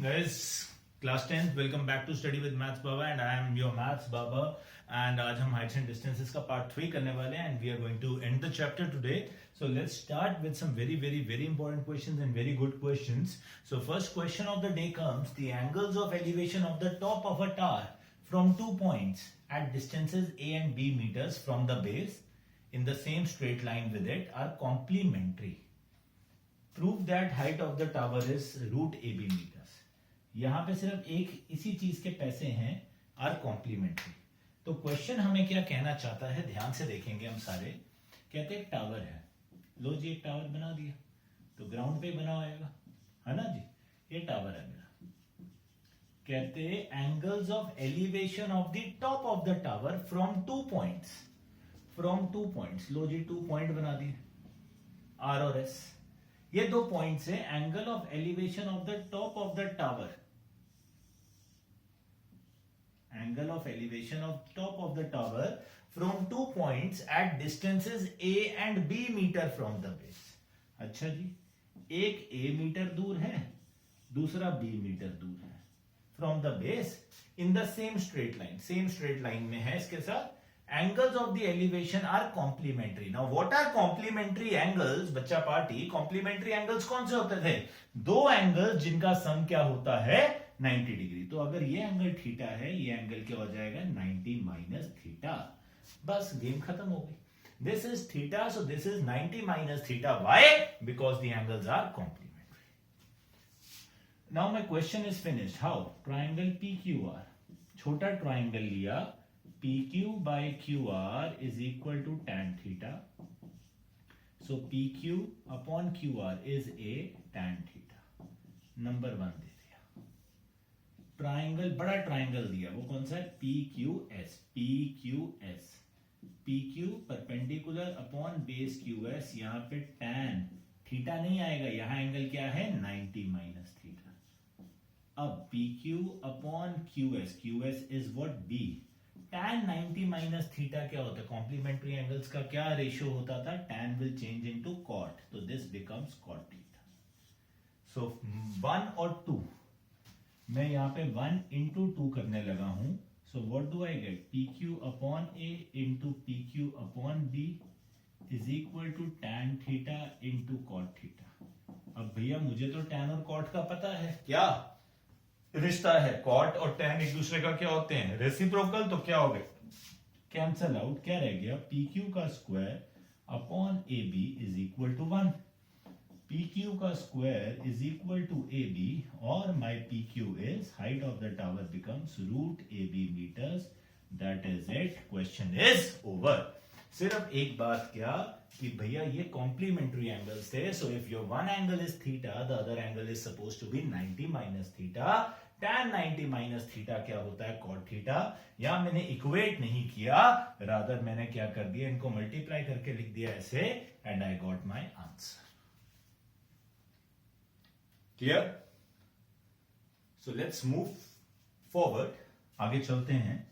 Guys, class 10th, welcome back to Study with Maths Baba and I am your Maths Baba and आज हम heights and distances का part 3 करने वाले हैं and we are going to end the chapter today. So let's start with some very important questions and very good questions. So first question of the day comes, the angles of elevation of the top of a tower from 2 points at distances A and B meters from the base in the same straight line with it are complementary. Prove that height of the tower is root AB meters. यहां पे सिर्फ एक इसी चीज के पैसे हैं are complementary. तो क्वेश्चन हमें क्या कहना चाहता है, ध्यान से देखेंगे हम सारे. कहते एक टावर है, लो जी एक टावर बना दिया तो ग्राउंड पे बना होगा, है ना जी. ये टावर है मेरा. कहते angles of elevation of the top of the tower from 2 points. लो जी 2 पॉइंट बना दिए आर और एस. ये 2 पॉइंट्स है. Angle of elevation of the top of the tower, angle of elevation of top of the tower from 2 points at distances A and B meter from the base. अच्छा जी, एक A metre दूर है, दूसरा B metre दूर है from the base in the same straight line. Same straight line में है इसके साथ. Angles of the elevation are complementary. Now what are complementary angles? बच्चा पार्टी, complementary angles कौन से होते थे? दो एंगल्स जिनका सम क्या होता है 90 डिग्री. तो अगर ये एंगल थीटा है, ये एंगल क्या हो जाएगा 90 माइनस थीटा. बस गेम खत्म हो गई. This is theta, so this is 90 minus theta. Why? Because the angles are complementary. Now my question is finished. How? Triangle PQR, छोटा ट्राइंगल लिया, PQ by QR is equal to tan theta. So PQ upon QR is a tan theta. Number 1 दे दिया. Triangle, बड़ा triangle दिया, वो कौन सा है? PQS. PQ perpendicular upon base QS. यहां पे tan थीटा नहीं आएगा, यहां एंगल क्या है 90 माइनस थीटा. अब PQ upon QS is what B. tan 90 minus theta क्या होता है? कॉम्प्लीमेंट्री एंगल्स का क्या रेशियो होता था? tan will change into cot, तो दिस बिकम्स cot थीटा. सो 1 और 2, मैं यहां पे 1 इंटू 2 करने लगा हूं. So what do I get? PQ upon A into PQ upon B is equal to tan theta into cot theta. अब भैया मुझे तो tan और cot का पता है, क्या रिश्ता है? कॉट और टैन एक दूसरे का क्या होते हैं? रेसिप्रोकल. तो क्या हो गया? Cancel out. क्या रह गया? PQ का square upon AB is equal to 1. PQ का square is equal to AB और my PQ is height of the tower becomes root AB metres. That is it. Question is over. सिर्फ एक बात क्या कि भैया ये कॉम्प्लीमेंट्री एंगल्स थे. So if your one angle is theta, the other angle is suppose to be 90 minus theta. tan 90 minus theta क्या होता है? cot theta. यहां मैंने इक्वेट नहीं किया, रादर मैंने क्या कर दिया, इनको मल्टीप्लाई करके लिख दिया ऐसे, and I got my answer. Clear? So let's move forward. आगे चलते हैं.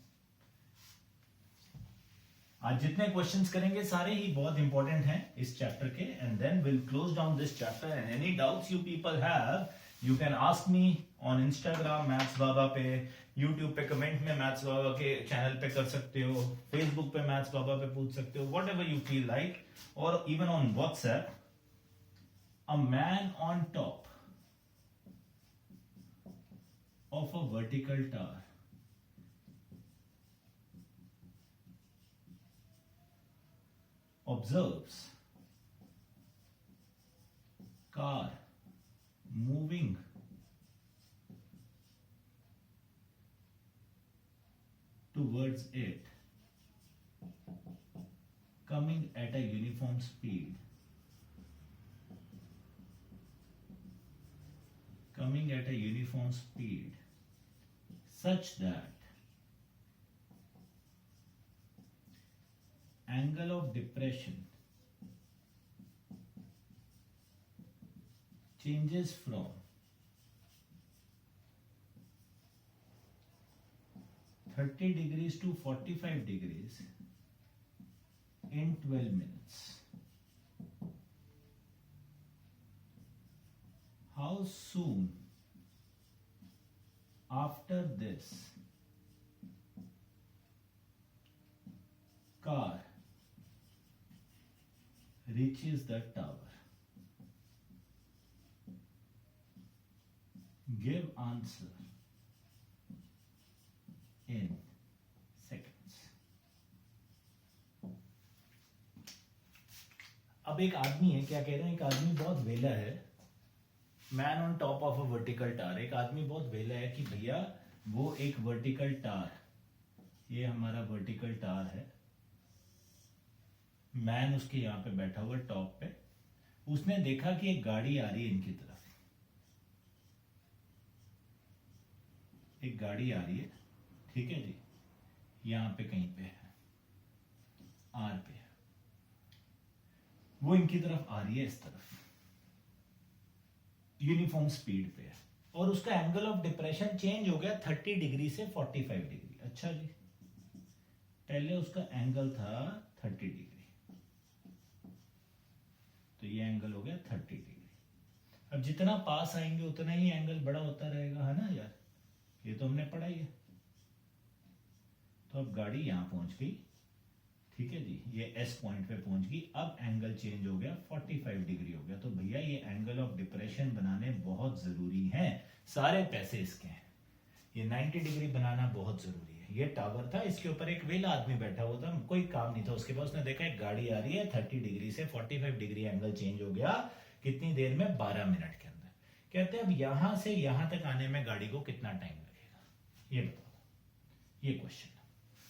आज जितने क्वेश्चंस करेंगे सारे ही बहुत इंपॉर्टेंट हैं इस चैप्टर के, and then will close down this chapter. And any doubts you people have, you can ask me on Instagram Maths Baba पे, यूट्यूब पे कमेंट में मैथ्स बाबा के चैनल पे कर सकते हो, फेसबुक पे मैथ्स बाबा पे पूछ सकते हो, whatever you feel like, और even on WhatsApp. A man on top of a vertical tower observes car moving towards it, coming at a uniform speed, such that angle of depression changes from 30 degrees to 45 degrees in 12 minutes. How soon after this car reaches the tower, give answer in seconds. अब एक आदमी है, क्या कह रहे हैं, एक आदमी बहुत वेला है, man on top of a vertical tower. एक आदमी बहुत वेला है कि भैया वो एक वर्टिकल टार, ये हमारा वर्टिकल टार है, मैन उसके यहां पे बैठा हुआ टॉप पे, उसने देखा कि एक गाड़ी आ रही है इनकी तरफ, एक गाड़ी आ रही है, ठीक है जी, यहां पे कहीं पे है, आर पे है, वो इनकी तरफ आ रही है, इस तरफ यूनिफॉर्म स्पीड पे है, और उसका एंगल ऑफ डिप्रेशन चेंज हो गया 30 डिग्री से 45 डिग्री। अच्छा जी, पहले उसका एंगल था 30 डिग्री, तो ये एंगल हो गया 30 डिग्री। अब जितना पास आएंगे उतना ही एंगल बड़ा होता रहेगा, है ना यार, ये तो हमने पढ़ा ही है। तो अब गाड़ी यहां पहुंच गई, ठीक है जी, ये एस पॉइंट पे पहुंच गई, अब एंगल चेंज हो गया 45 डिग्री हो गया। तो भैया ये एंगल ऑफ डिप्रेशन बनाने बहुत जरूरी है, सारे पैसे इसके हैं, ये 90 डिग्री बनाना बहुत जरूरी है। ये टावर था, इसके ऊपर एक वेला आदमी बैठा हुआ था, कोई काम नहीं था उसके पास, उसने देखा एक गाड़ी आ रही है, 30 डिग्री से 45 डिग्री एंगल चेंज हो गया, कितनी देर में, 12 मिनट के अंदर। कहते हैं अब यहां से यहां तक आने में गाड़ी को कितना टाइम लगेगा, ये बताओ, ये क्वेश्चन।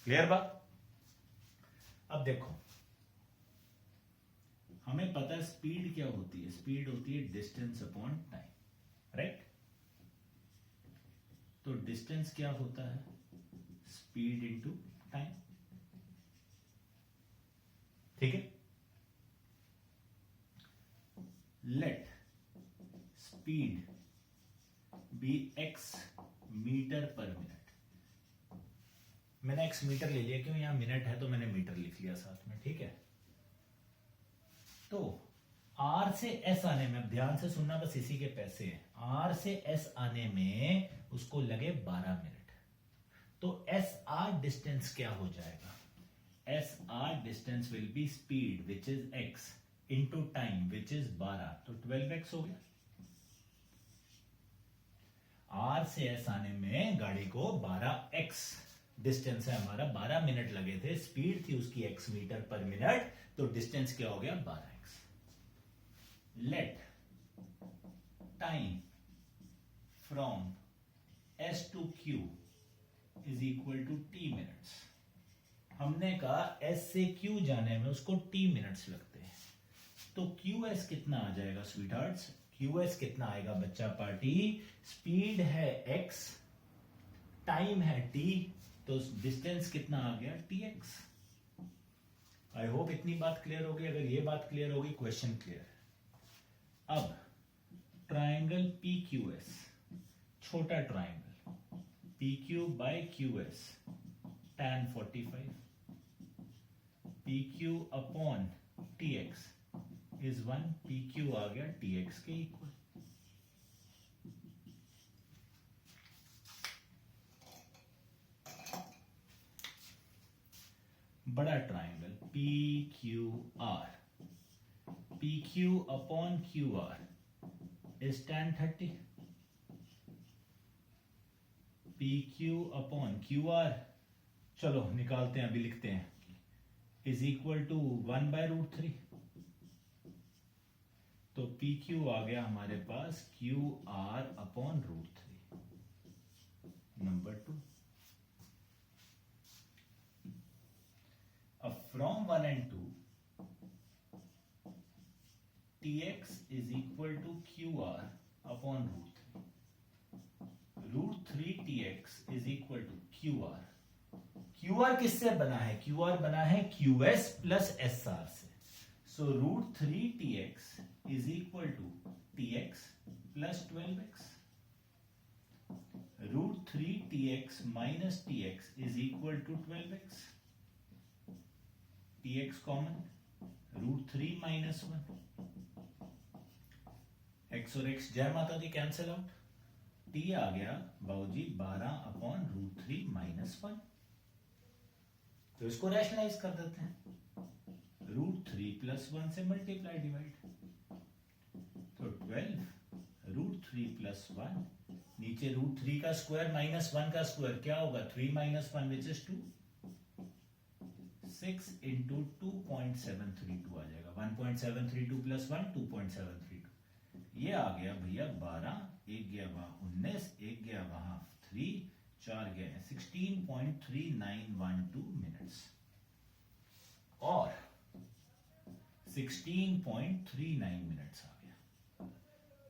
क्लियर बात? अब देखो, हमें पता है स्पीड क्या होती है, स्पीड होती है डिस्टेंस अपॉन टाइम, राइट? तो डिस्टेंस क्या होता है, स्पीड इनटू टाइम, ठीक है। Let speed be x metre per minute, मैंने x मीटर ले लिया, क्यों, यहां मिनट है तो मैंने मीटर लिख लिया साथ में, ठीक है। तो R से S आने में, ध्यान से सुनना, बस इसी के पैसे हैं, R से S आने में उसको लगे 12 मिनट, तो SR डिस्टेंस क्या हो जाएगा, SR distance will be speed which is x into time which is 12, तो 12x हो गया। R से S आने में गाड़ी को 12x डिस्टेंस है हमारा, 12 मिनट लगे थे, स्पीड थी उसकी x मीटर पर मिनट, तो डिस्टेंस क्या हो गया, 12x। Let time from S to Q is equal to t minutes. हमने कहा S से Q जाने में उसको t मिनट्स लगते हैं, तो QS कितना आ जाएगा स्वीट हार्ट्स, QS कितना आएगा बच्चा पार्टी, स्पीड है x, टाइम है t, तो डिस्टेंस कितना आ गया, tx। आई होप इतनी बात क्लियर होगी, अगर ये बात क्लियर होगी क्वेश्चन क्लियर। अब ट्राइंगल PQS, छोटा triangle PQ by QS tan 45, PQ upon TX is 1, PQ आ गया TX के इक्वल। बड़ा triangle PQR, PQ upon QR is tan 30, PQ upon QR, चलो निकालते हैं, अभी लिखते हैं, इज इक्वल टू 1 बाय √3, तो PQ आ गया हमारे पास QR अपॉन √3। नंबर 2, अब from 1 and 2 TX is equal to QR upon √3 TX is equal to QR। QR किससे बना है, QR बना है QS प्लस SR से, so √3 TX is equal to TX plus 12x, √3 TX minus TX is equal to 12x, TX common, √3 minus 1, x और x जय माता दी कैंसिल आउट, t आ गया बाबूजी 12/√3 - 1। तो इसको रैशनलाइज कर देते हैं, √3 + 1 से मल्टीप्लाई डिवाइड, तो 12 √3 + 1, नीचे √3 का स्क्वायर -1 का स्क्वायर क्या होगा 3 - 1 विच इज 2, 6 × 2.732 आ जाएगा, 1.732 + 1 2.732, ये आ गया भैया 12, एक गया वहां 19, एक गया वहां 3, 4 गए 16.3912 मिनट्स और 16.39 मिनट्स आ गया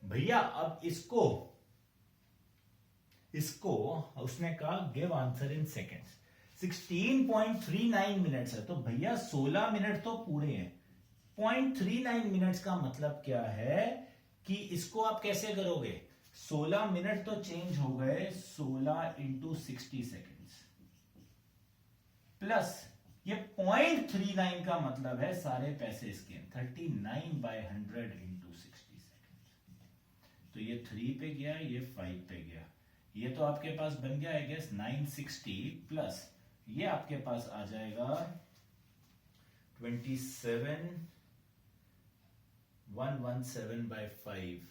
भैया। अब इसको उसने कहा give answer in seconds, 16.39 minutes है तो भैया 16 मिनट तो पूरे हैं, 0.39 मिनट्स का मतलब क्या है कि इसको आप कैसे करोगे, 16 मिनट तो चेंज हो गए 16 × 60 सेकेंड्स प्लस ये 0.39 का मतलब है सारे पैसे इसके 39/100 × 60 सेकेंड्स, तो ये 3 पे गया, ये 5 पे गया, ये तो आपके पास बन गया आई गेस 960 प्लस ये आपके पास आ जाएगा 27,117/5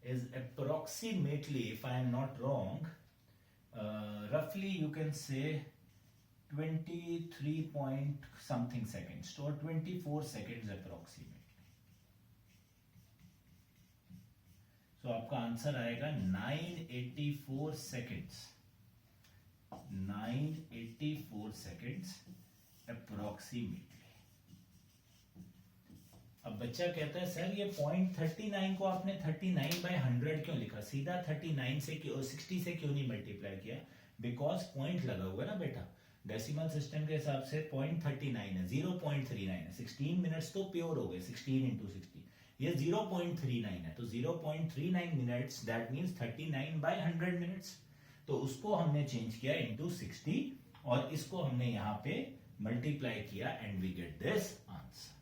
is approximately, if I am not wrong, roughly you can say 23 point something seconds or 24 seconds approximately. So आपका आंसर आएगा 984 seconds, 984 seconds approximately. अब बच्चा कहता है सर ये 0.39 को आपने 39/100 क्यों लिखा, सीधा 39 से 60 से क्यों नहीं मल्टीप्लाई किया, बिकॉज पॉइंट लगा हुआ ना बेटा, डेसिमल सिस्टम के हिसाब से 0.39 है, 0.39 है, 16 मिनट्स तो प्योर हो गए 16 × 60, ये 0.39 है तो 0.39 मिनट्स दैट मींस 39/100 मिनट्स, तो उसको हमने चेंज किया इनटू 60 और इसको हमने यहां पे मल्टीप्लाई किया and we get this answer.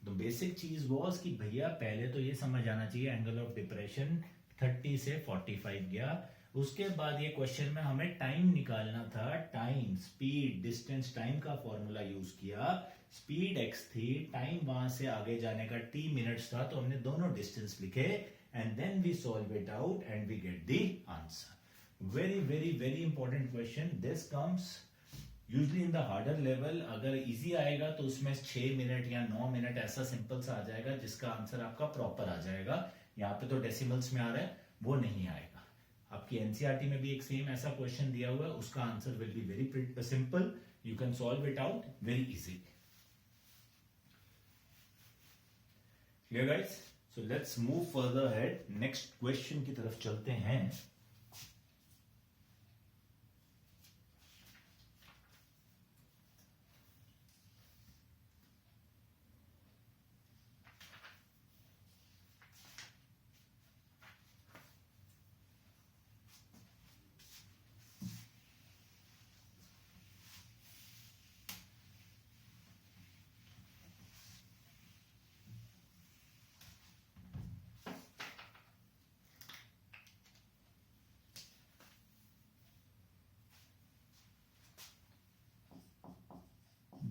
तो बेसिक चीज वाज कि भैया पहले तो ये समझ आना चाहिए एंगल ऑफ डिप्रेशन 30 से 45 गया, उसके बाद ये क्वेश्चन में हमें टाइम निकालना था, टाइम स्पीड डिस्टेंस टाइम का फॉर्मूला यूज किया, स्पीड x थी, टाइम वहां से आगे जाने का t मिनट्स था, तो हमने दोनों डिस्टेंस लिखे and then we solve it out and we get the answer. Very very very important question, this comes usually in the harder level, अगर इजी आएगा तो उसमें 6 मिनट या 9 मिनट ऐसा सिंपल सा आ जाएगा जिसका आंसर आपका प्रॉपर आ जाएगा, यहाँ पे तो डेसिमल्स में आ रहा है वो नहीं आएगा। आपकी एनसीईआरटी में भी एक सेम ऐसा क्वेश्चन दिया हुआ है, उसका answer will be very simple, you can solve it out very easily. Clear guys, so let's move further ahead, next question की तरफ चलते हैं।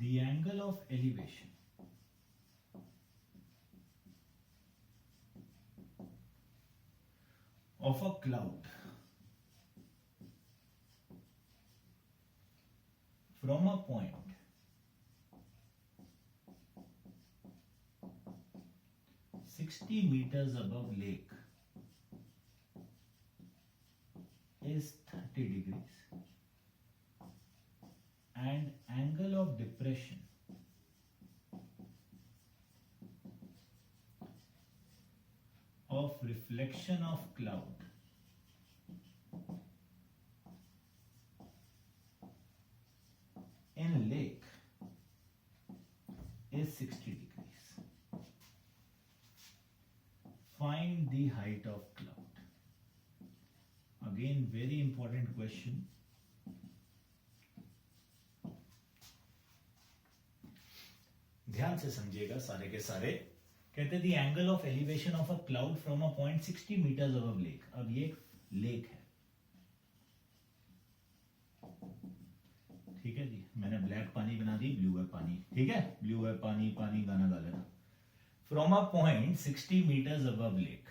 The angle of elevation of a cloud from a point 60 meters above lake is 30 degrees and angle of depression of reflection of cloud in lake is 60 degrees. Find the height of cloud. Again, very important question. ध्यान से समझिएगा सारे के सारे। कहते the angle of elevation of a cloud from a point 60 metres above lake. अब ये lake है। ठीक है जी, मैंने ब्लैक पानी बना दी, ब्लू है पानी। ठीक है, ब्लू है पानी, पानी गाना गा लेना। From a point 60 metres above lake,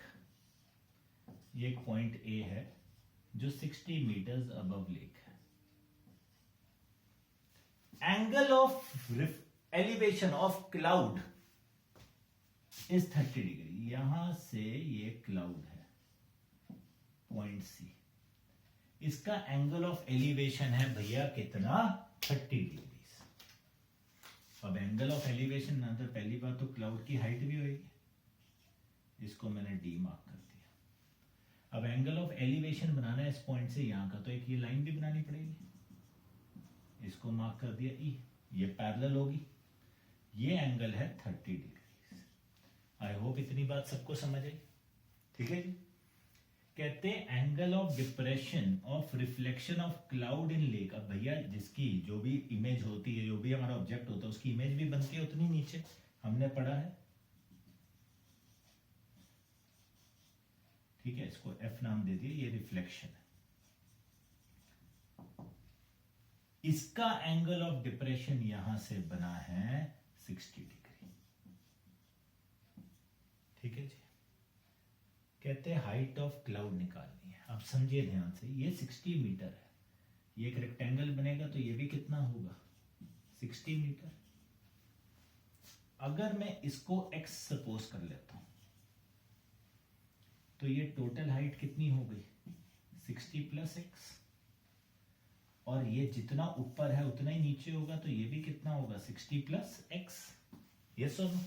ये एक पॉइंट ए है जो 60 मीटर्स अबव लेक है। Angle of elevation of cloud is 30 degree. यहां से ये क्लाउड है पॉइंट सी, इसका एंगल ऑफ एलिवेशन है भैया कितना, 30 डिग्री। अब एंगल ऑफ एलिवेशन ना, तो पहली बात तो क्लाउड की हाइट भी होगी, इसको मैंने डी मार्क कर दिया। अब एंगल ऑफ एलिवेशन बनाना है इस पॉइंट से यहां का, तो एक ये लाइन भी बनानी पड़ेगी, इसको मार्क कर दिया ई, ये पैरेलल होगी, ये एंगल है 30 डिग्री। आई होप इतनी बात सबको समझ आई। ठीक है जी, कहते हैं angle of depression of reflection of cloud in lake. अब भैया जिसकी जो भी इमेज होती है, जो भी हमारा ऑब्जेक्ट होता है, उसकी इमेज भी बनती है उतनी नीचे, हमने पढ़ा है। ठीक है, इसको एफ नाम दे दिए, ये रिफ्लेक्शन है। इसका एंगल ऑफ डिप्रेशन यहां से बना है 60 डिग्री। ठीक है जी, कहते हैं हाइट ऑफ क्लाउड निकालनी है। अब समझिए ध्यान से, ये 60 मीटर है, ये एक रेक्टेंगल बनेगा तो ये भी कितना होगा, 60 मीटर। अगर मैं इसको x सपोज कर लेता हूं, तो ये टोटल हाइट कितनी हो गई, 60 प्लस x, और ये जितना ऊपर है उतना ही नीचे होगा, तो ये भी कितना होगा, 60 प्लस x। ये सुनो,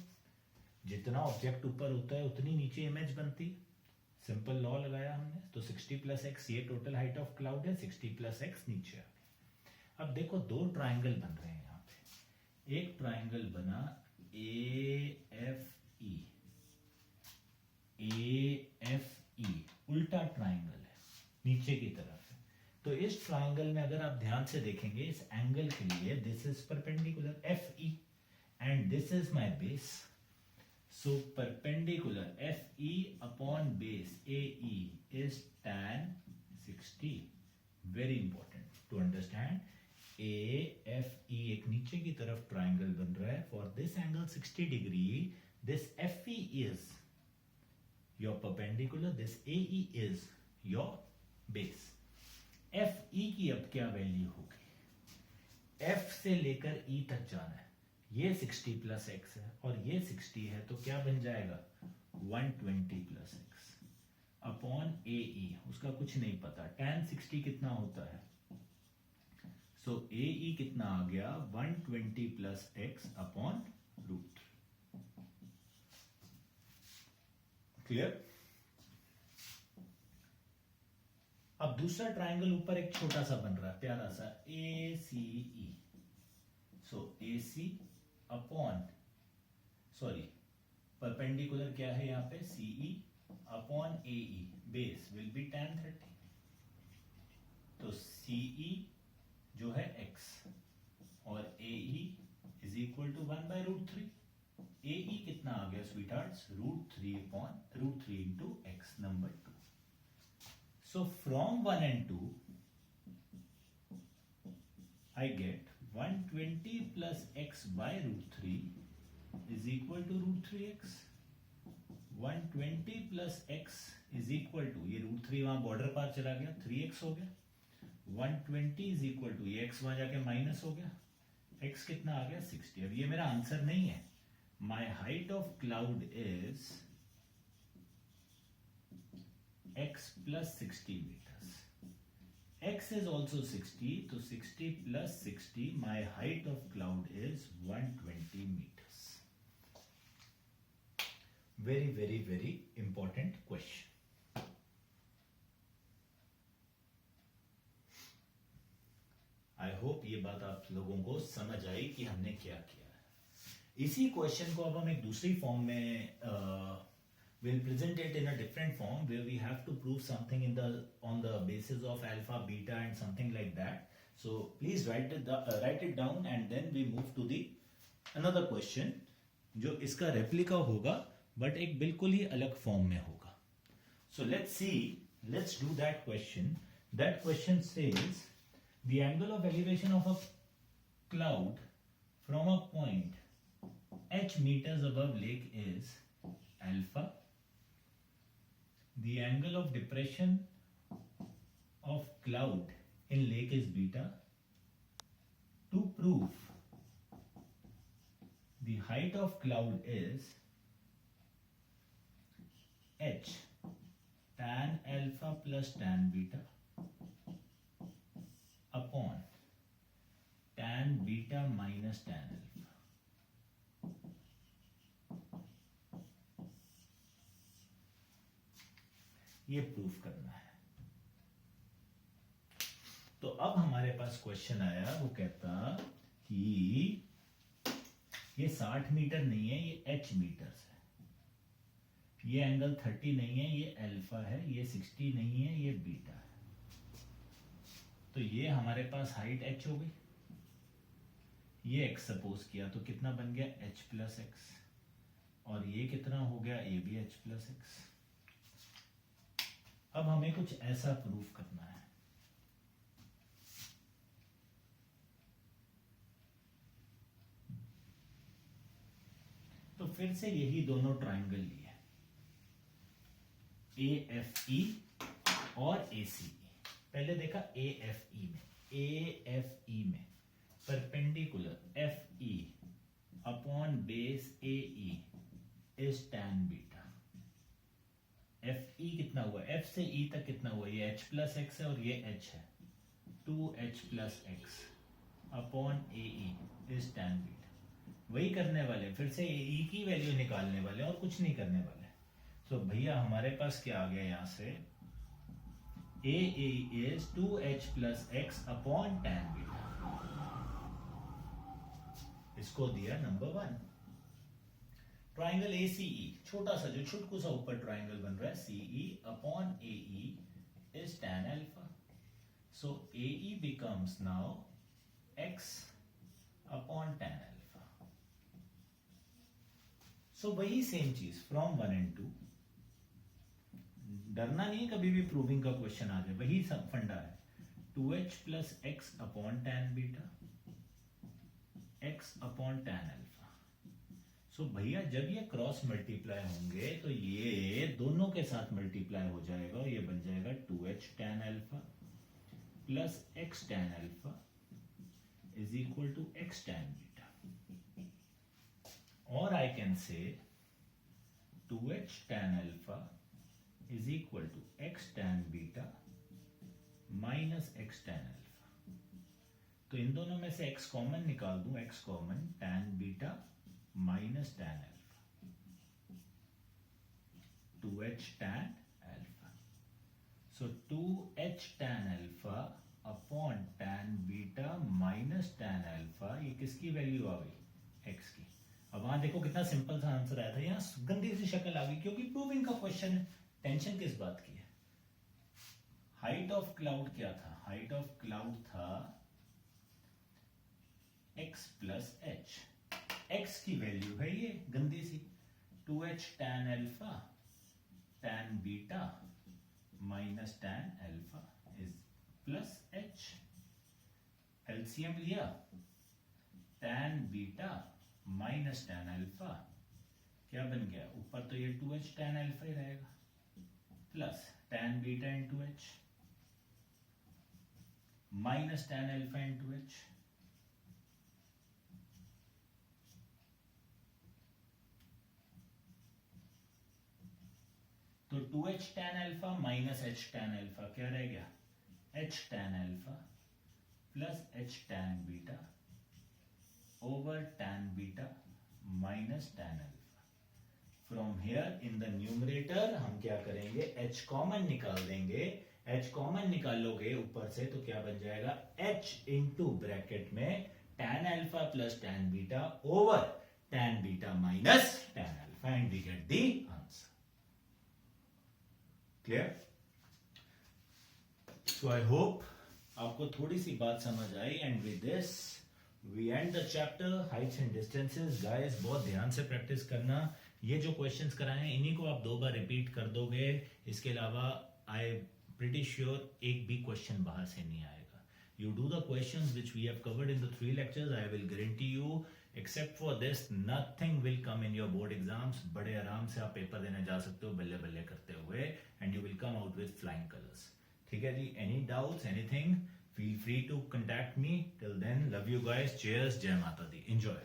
जितना ऑब्जेक्ट ऊपर होता है उतनी नीचे इमेज बनती है, सिंपल लॉ लगाया हमने। तो 60 प्लस एक्स, ये टोटल हाइट ऑफ क्लाउड है, 60 प्लस एक्स नीचे आ गया। अब देखो दो ट्राइंगल बन रहे हैं यहां पे, एक ट्राइंगल बना AFE, AFE उल्टा ट्राइंगल है, नीचे की तरफ है। तो इस ट्राइंगल में अगर आप ध्यान से देखेंगे, इस एंगल के लिए this is perpendicular FE and this is my base. So perpendicular FE upon base AE is tan 60. Very important to understand. AFE एक नीचे की तरफ ट्राइंगल बन रहा है। For this angle 60 degree, this FE is your perpendicular, this AE is your base. FE की अब क्या वैल्यू होगी, F से लेकर E तक जाना है, ये 60 प्लस एक्स है और ये 60 है, तो क्या बन जाएगा, 120 प्लस एक्स अपॉन AE, उसका कुछ नहीं पता, tan 60 कितना होता है, सो AE कितना आ गया, 120 plus x upon root. Clear. अब दूसरा ट्राइंगल ऊपर एक छोटा सा बन रहा है, प्यारा सा ACE, so AC upon, sorry perpendicular क्या है यहां पे, CE upon AE, base will be tan 30। तो CE जो है x और AE is equal to 1 by root 3। AE कितना आ गया स्वीट हार्ट्स, √3 upon √3 into x, number 2। So from 1 and 2 I get 120 plus x by √3 is equal to √3x. 120 plus x is equal to, ये √3 वहां बॉर्डर पार चला गया, 3x हो गया। 120 is equal to, ये x वहां जाके माइनस हो गया, x कितना आ गया, 60। अब ये मेरा आंसर नहीं है, my height of cloud is x plus 60 meters. X is also 60, so 60 plus 60, my height of cloud is 120 meters. Very, very, very important question. I hope ये बात आप लोगों को समझ आई कि हमने क्या किया है। इसी क्वेश्चन को अब हम एक दूसरी फॉर्म में we'll present it in a different form where we have to prove something on the basis of alpha, beta and something like that. So please write it down and then we move to the another question जो इसका replica होगा but एक बिल्कुल ही अलग form में होगा. So let's see Let's do that question. That question says the angle of elevation of a cloud from a point h meters above lake is alpha. The angle of depression of cloud in lake is beta. To prove the height of cloud is h tan alpha plus tan beta upon tan beta minus tan alpha. ये proof करना है. तो अब हमारे पास question आया, वो कहता कि ये 60 मीटर नहीं है, ये h मीटर्स है. ये एंगल 30 नहीं है, ये अल्फा है. ये 60 नहीं है, ये बीटा है. तो ये हमारे पास हाइट h हो गई. ये x सपोज किया तो कितना बन गया h प्लस एक्स, और ये कितना हो गया, ये भी h प्लस एक्स. अब हमें कुछ ऐसा प्रूफ करना है. तो फिर से यही दोनों ट्राइंगल लिए, AFE और ACE. पहले देखा AFE में perpendicular FE upon base AE is tan beta. FE कितना हुआ, F से E तक कितना हुआ, ये h प्लस एक्स है और ये h है, 2h plus x upon AE is tan beta. वही करने वाले, फिर से AE की वैल्यू निकालने वाले और कुछ नहीं करने वाले. तो भैया हमारे पास क्या आ गया यहां से, AE is 2h plus x upon tan beta. इसको दिया नंबर 1. ट्राइंगल ACE, छोटा सा जो छुटकू सा ऊपर ट्राइंगल बन रहा है, CE upon AE is tan alpha. So AE becomes now x upon tan alpha. So वही सेम चीज फ्रॉम 1 and 2. डरना नहीं है कभी भी प्रूविंग का क्वेश्चन आ जाए, वही फंडा है. 2h plus x upon tan beta, x upon tan alpha. So भैया जब ये क्रॉस मल्टीप्लाई होंगे तो ये दोनों के साथ मल्टीप्लाई हो जाएगा और ये बन जाएगा 2h tan alpha plus x tan alpha is equal to x tan beta. और I can say 2h tan alpha is equal to x tan beta minus x tan alpha. तो इन दोनों में से x कॉमन निकाल दूं, x common, tan beta minus tan alpha, 2h tan alpha. So 2h tan alpha upon tan beta minus tan alpha, ये किसकी value आ गई, x की. अब वहां देखो कितना सिंपल सा आंसर आया था, यहां गंदी सी शक्ल आ गई क्योंकि प्रूविंग का क्वेश्चन है. टेंशन किस बात की है. हाइट ऑफ क्लाउड क्या था, हाइट ऑफ क्लाउड था x प्लस h. x की वैल्यू है ये गंदी सी 2h tan alpha tan beta minus tan alpha is plus h. LCM लिया, tan beta minus tan alpha क्या बन गया, ऊपर तो ये 2h tan अल्फा ही रहेगा plus tan beta into h minus tan alpha into h. तो 2h tan alpha minus h tan alpha क्या रह गया, h tan alpha plus h tan beta over tan beta minus tan alpha. From here in the numerator हम क्या करेंगे, h common निकाल देंगे. h common निकालोगे ऊपर से तो क्या बन जाएगा, h इंटू ब्रैकेट में tan alpha plus tan beta over tan beta minus tan alpha and we get the answer. Clear. So I hope आपको थोड़ी सी बात समझ आई. And with this we end the chapter heights and distances. Guys बहुत ध्यान से practice करना. ये जो क्वेश्चंस कराए हैं इन्हीं को आप 2 बार रिपीट कर दोगे. इसके अलावा आई pretty sure एक भी क्वेश्चन बाहर से नहीं आएगा. You do the questions which we have covered in the 3 lectures. I will guarantee you, except for this, nothing will come in your board exams. बड़े आराम से आप पेपर देने जा सकते हो बल्ले बल्ले करते हुए, and you will come out with flying colors. ठीक है जी? Any doubts? Anything? Feel free to contact me. Till then, love you guys. Cheers. Jai Mata Di. Enjoy.